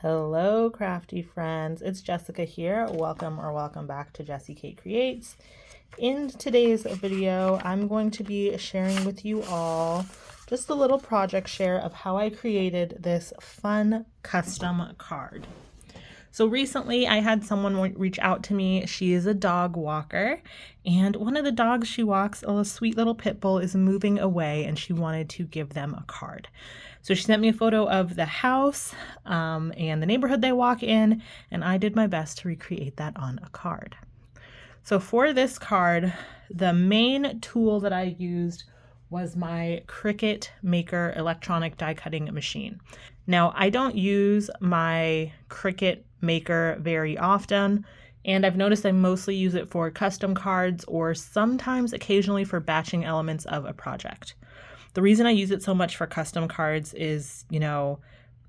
Hello, crafty friends. It's Jessica here. Welcome back to Jessie Kate Creates. In today's video, I'm going to be sharing with you all just a little project share of how I created this fun custom card. So recently I had someone reach out to me. She is a dog walker, and one of the dogs she walks, a sweet little pit bull, is moving away, and she wanted to give them a card. So she sent me a photo of the house and the neighborhood they walk in, and I did my best to recreate that on a card. So for this card, the main tool that I used was my Cricut Maker electronic die cutting machine. Now, I don't use my Cricut Maker very often, and I've noticed I mostly use it for custom cards or sometimes occasionally for batching elements of a project. The reason I use it so much for custom cards is,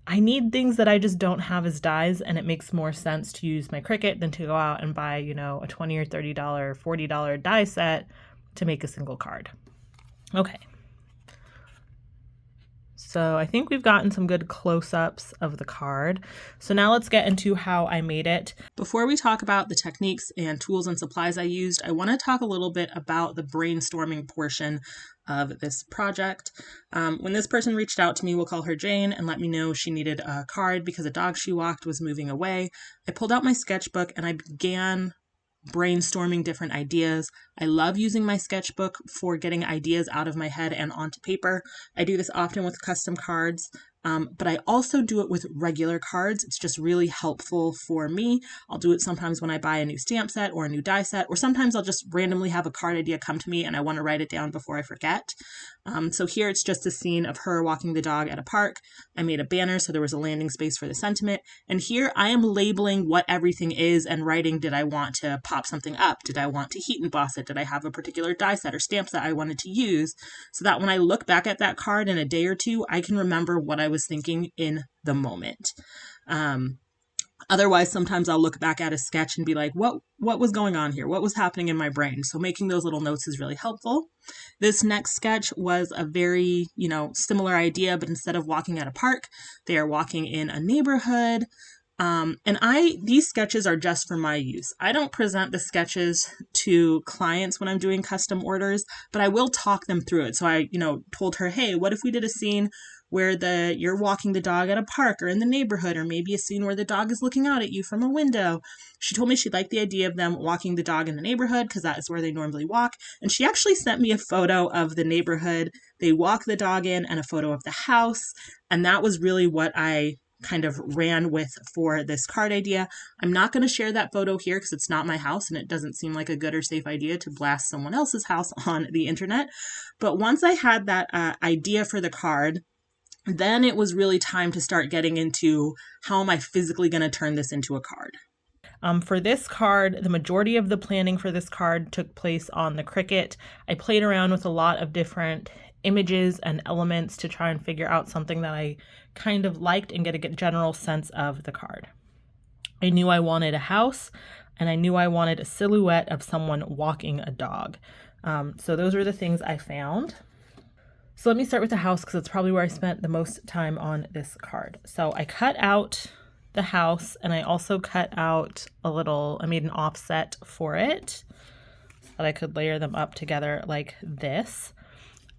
I need things that I just don't have as dies, and it makes more sense to use my Cricut than to go out and buy, a $20 or $30, $40 die set to make a single card. Okay. So I think we've gotten some good close-ups of the card. So now let's get into how I made it. Before we talk about the techniques and tools and supplies I used, I want to talk a little bit about the brainstorming portion of this project. When this person reached out to me, we'll call her Jane, and let me know she needed a card because a dog she walked was moving away, I pulled out my sketchbook and I began brainstorming different ideas. I love using my sketchbook for getting ideas out of my head and onto paper. I do this often with custom cards, but I also do it with regular cards. It's just really helpful for me. I'll do it sometimes when I buy a new stamp set or a new die set, or sometimes I'll just randomly have a card idea come to me and I want to write it down before I forget. So here it's just a scene of her walking the dog at a park. I made a banner so there was a landing space for the sentiment. And here I am labeling what everything is and writing, did I want to pop something up? Did I want to heat emboss it? Did I have a particular die set or stamp set I wanted to use? So that when I look back at that card in a day or two, I can remember what I was thinking in the moment. Otherwise, sometimes I'll look back at a sketch and be like, what was going on here? What was happening in my brain? So making those little notes is really helpful. This next sketch was a very, similar idea, but instead of walking at a park, they are walking in a neighborhood. These sketches are just for my use. I don't present the sketches to clients when I'm doing custom orders, but I will talk them through it. So I, told her, hey, what if we did a scene where you're walking the dog at a park or in the neighborhood, or maybe a scene where the dog is looking out at you from a window. She told me she liked the idea of them walking the dog in the neighborhood because that is where they normally walk. And she actually sent me a photo of the neighborhood they walk the dog in and a photo of the house. And that was really what I kind of ran with for this card idea. I'm not going to share that photo here because it's not my house and it doesn't seem like a good or safe idea to blast someone else's house on the internet. But once I had that idea for the card, then it was really time to start getting into how am I physically going to turn this into a card. For this card, the majority of the planning for this card took place on the Cricut. I played around with a lot of different images and elements to try and figure out something that I kind of liked and get a general sense of the card. I knew I wanted a house, and I knew I wanted a silhouette of someone walking a dog. So those were the things I found. So let me start with the house because it's probably where I spent the most time on this card. So I cut out the house, and I also cut out I made an offset for it so that I could layer them up together like this.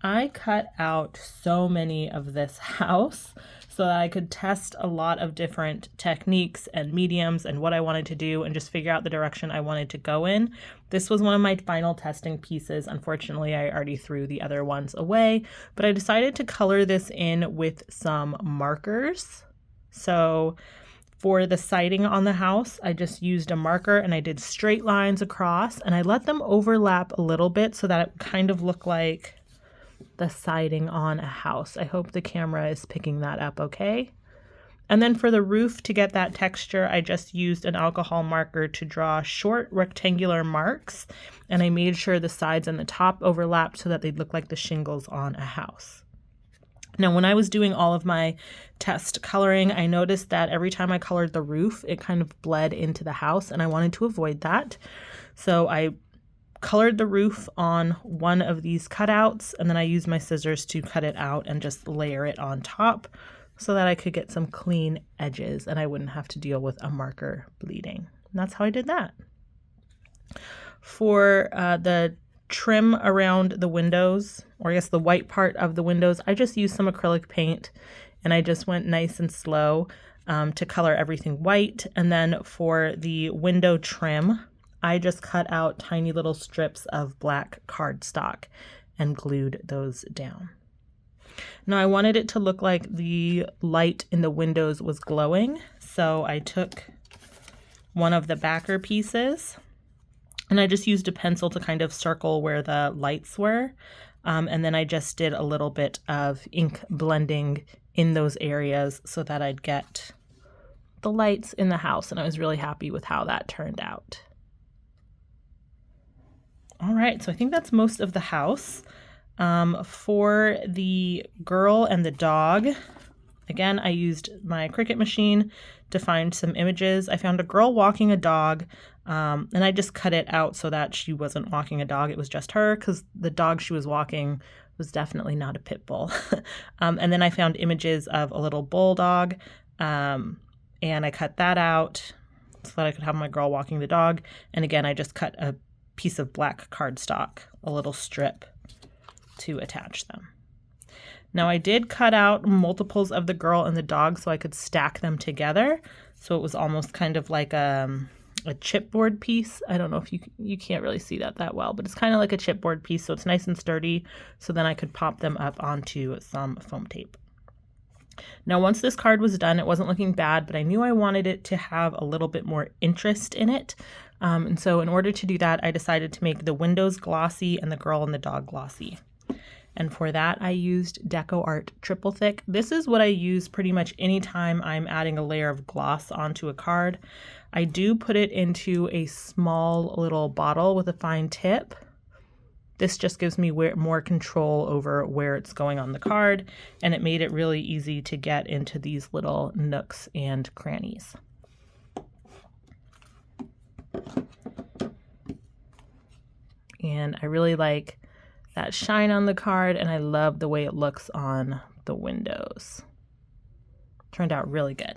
I cut out so many of this house so that I could test a lot of different techniques and mediums and what I wanted to do and just figure out the direction I wanted to go in. This was one of my final testing pieces. Unfortunately, I already threw the other ones away, but I decided to color this in with some markers. So for the siding on the house, I just used a marker and I did straight lines across, and I let them overlap a little bit so that it kind of looked like the siding on a house. I hope the camera is picking that up okay. And then for the roof, to get that texture, I just used an alcohol marker to draw short rectangular marks, and I made sure the sides and the top overlapped so that they'd look like the shingles on a house. Now, when I was doing all of my test coloring, I noticed that every time I colored the roof, it kind of bled into the house, and I wanted to avoid that. So I colored the roof on one of these cutouts, and then I used my scissors to cut it out and just layer it on top. so that I could get some clean edges and I wouldn't have to deal with a marker bleeding. And that's how I did that. For the trim around the windows, or I guess the white part of the windows, I just used some acrylic paint and I just went nice and slow to color everything white. And then for the window trim, I just cut out tiny little strips of black cardstock and glued those down. Now I wanted it to look like the light in the windows was glowing, so I took one of the backer pieces and I just used a pencil to kind of circle where the lights were. And then I just did a little bit of ink blending in those areas so that I'd get the lights in the house. And I was really happy with how that turned out. All right, so I think that's most of the house. For the girl and the dog, again, I used my Cricut machine to find some images. I found a girl walking a dog, and I just cut it out so that she wasn't walking a dog. It was just her, because the dog she was walking was definitely not a pit bull. And then I found images of a little bulldog, and I cut that out so that I could have my girl walking the dog. And again, I just cut a piece of black cardstock, a little strip, to attach them. Now I did cut out multiples of the girl and the dog so I could stack them together. So it was almost kind of like a chipboard piece. I don't know if you can't really see that well, but it's kind of like a chipboard piece. So it's nice and sturdy. So then I could pop them up onto some foam tape. Now, once this card was done, it wasn't looking bad, but I knew I wanted it to have a little bit more interest in it. And so in order to do that, I decided to make the windows glossy and the girl and the dog glossy. And for that, I used Deco Art Triple Thick. This is what I use pretty much anytime I'm adding a layer of gloss onto a card. I do put it into a small little bottle with a fine tip. This just gives me more control over where it's going on the card, and it made it really easy to get into these little nooks and crannies. And I really like that shine on the card, and I love the way it looks on the windows. Turned out really good.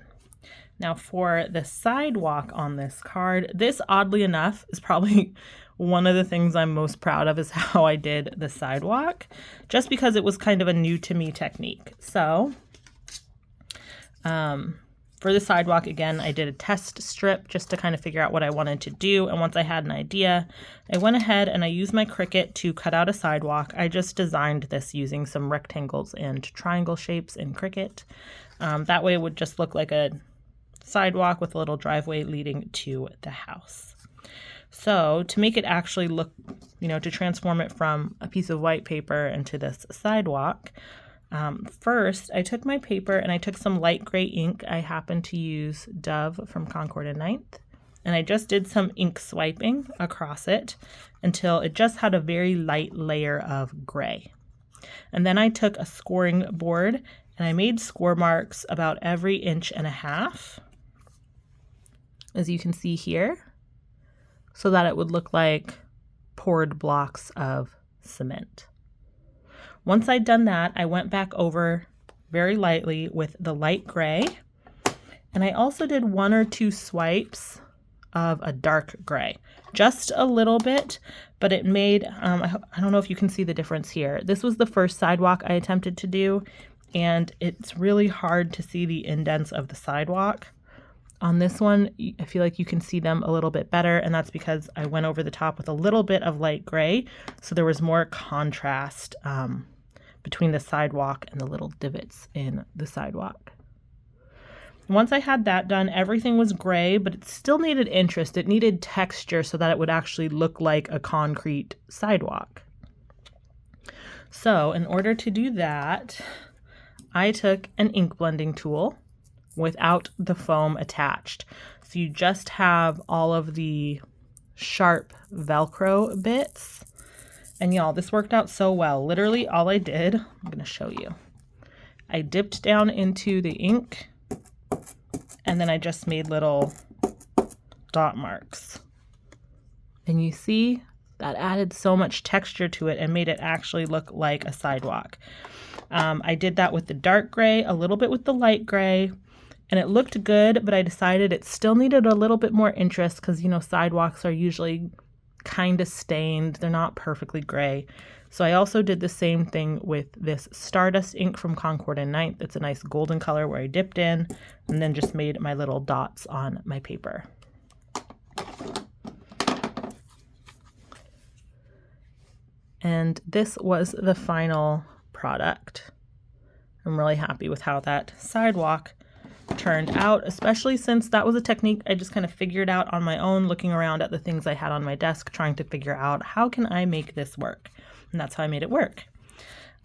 Now for the sidewalk on this card, this oddly enough is probably one of the things I'm most proud of, is how I did the sidewalk, just because it was kind of a new to me technique. So for the sidewalk, again, I did a test strip just to kind of figure out what I wanted to do. And once I had an idea, I went ahead and I used my Cricut to cut out a sidewalk. I just designed this using some rectangles and triangle shapes in Cricut. That way it would just look like a sidewalk with a little driveway leading to the house. So to make it actually look, to transform it from a piece of white paper into this sidewalk, first I took my paper and I took some light gray ink. I happened to use Dove from Concord and Ninth, and I just did some ink swiping across it until it just had a very light layer of gray. And then I took a scoring board and I made score marks about every 1.5 inches, as you can see here, so that it would look like poured blocks of cement. Once I'd done that, I went back over very lightly with the light gray, and I also did 1 or 2 swipes of a dark gray, just a little bit, but it made, I don't know if you can see the difference here. This was the first sidewalk I attempted to do, and it's really hard to see the indents of the sidewalk. On this one, I feel like you can see them a little bit better, and that's because I went over the top with a little bit of light gray, so there was more contrast between the sidewalk and the little divots in the sidewalk. Once I had that done, everything was gray, but it still needed interest. It needed texture so that it would actually look like a concrete sidewalk. So in order to do that, I took an ink blending tool without the foam attached. So you just have all of the sharp Velcro bits. And y'all, this worked out so well. Literally all I did, I'm going to show you. I dipped down into the ink and then I just made little dot marks. And you see, that added so much texture to it and made it actually look like a sidewalk. I did that with the dark gray, a little bit with the light gray, and it looked good, but I decided it still needed a little bit more interest because, you know, sidewalks are usually kind of stained. They're not perfectly gray. So I also did the same thing with this Stardust ink from Concord and Ninth. It's a nice golden color where I dipped in and then just made my little dots on my paper. And this was the final product. I'm really happy with how that sidewalk turned out, especially since that was a technique I just kind of figured out on my own, looking around at the things I had on my desk, trying to figure out how can I make this work. And that's how I made it work.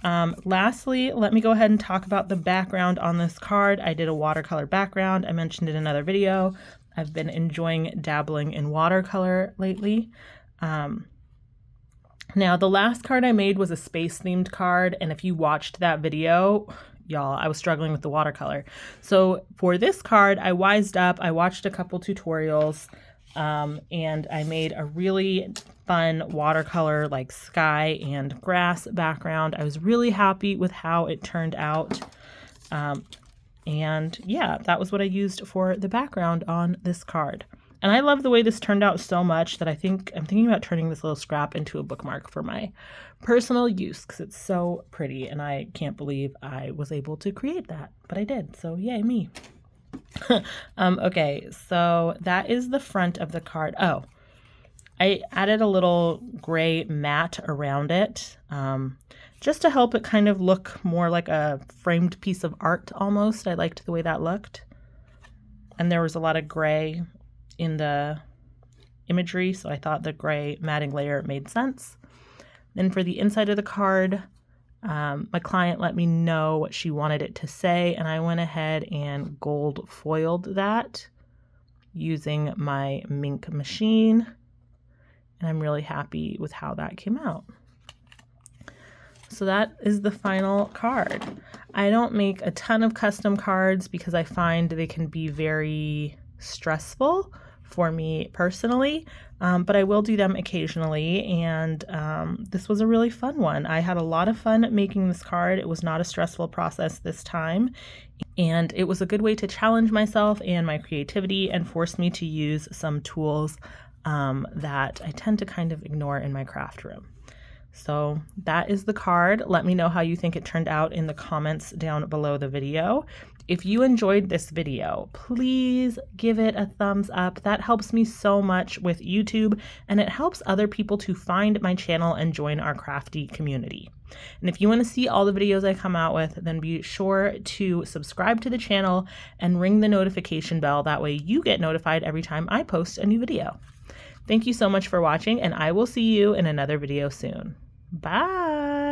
Lastly, let me go ahead and talk about the background on this card. I did a watercolor background. I mentioned it in another video. I've been enjoying dabbling in watercolor lately. Now, the last card I made was a space-themed card, and if you watched that video, y'all, I was struggling with the watercolor. So for this card, I wised up. I watched a couple tutorials, and I made a really fun watercolor like sky and grass background. I was really happy with how it turned out. And yeah, that was what I used for the background on this card. And I love the way this turned out so much that I'm thinking about turning this little scrap into a bookmark for my personal use because it's so pretty, and I can't believe I was able to create that, but I did. So yay me. Okay, so that is the front of the card. Oh, I added a little gray mat around it just to help it kind of look more like a framed piece of art almost. I liked the way that looked. And there was a lot of gray in the imagery, so I thought the gray matting layer made sense. Then for the inside of the card, my client let me know what she wanted it to say, and I went ahead and gold foiled that using my Mink machine, and I'm really happy with how that came out. So that is the final card. I don't make a ton of custom cards because I find they can be very stressful for me personally, but I will do them occasionally, and this was a really fun one. I had a lot of fun making this card. It was not a stressful process this time, and it was a good way to challenge myself and my creativity and force me to use some tools that I tend to kind of ignore in my craft room. So that is the card. Let me know how you think it turned out in the comments down below the video. If you enjoyed this video, please give it a thumbs up. That helps me so much with YouTube, and it helps other people to find my channel and join our crafty community. And if you want to see all the videos I come out with, then be sure to subscribe to the channel and ring the notification bell. That way you get notified every time I post a new video. Thank you so much for watching, and I will see you in another video soon. Bye!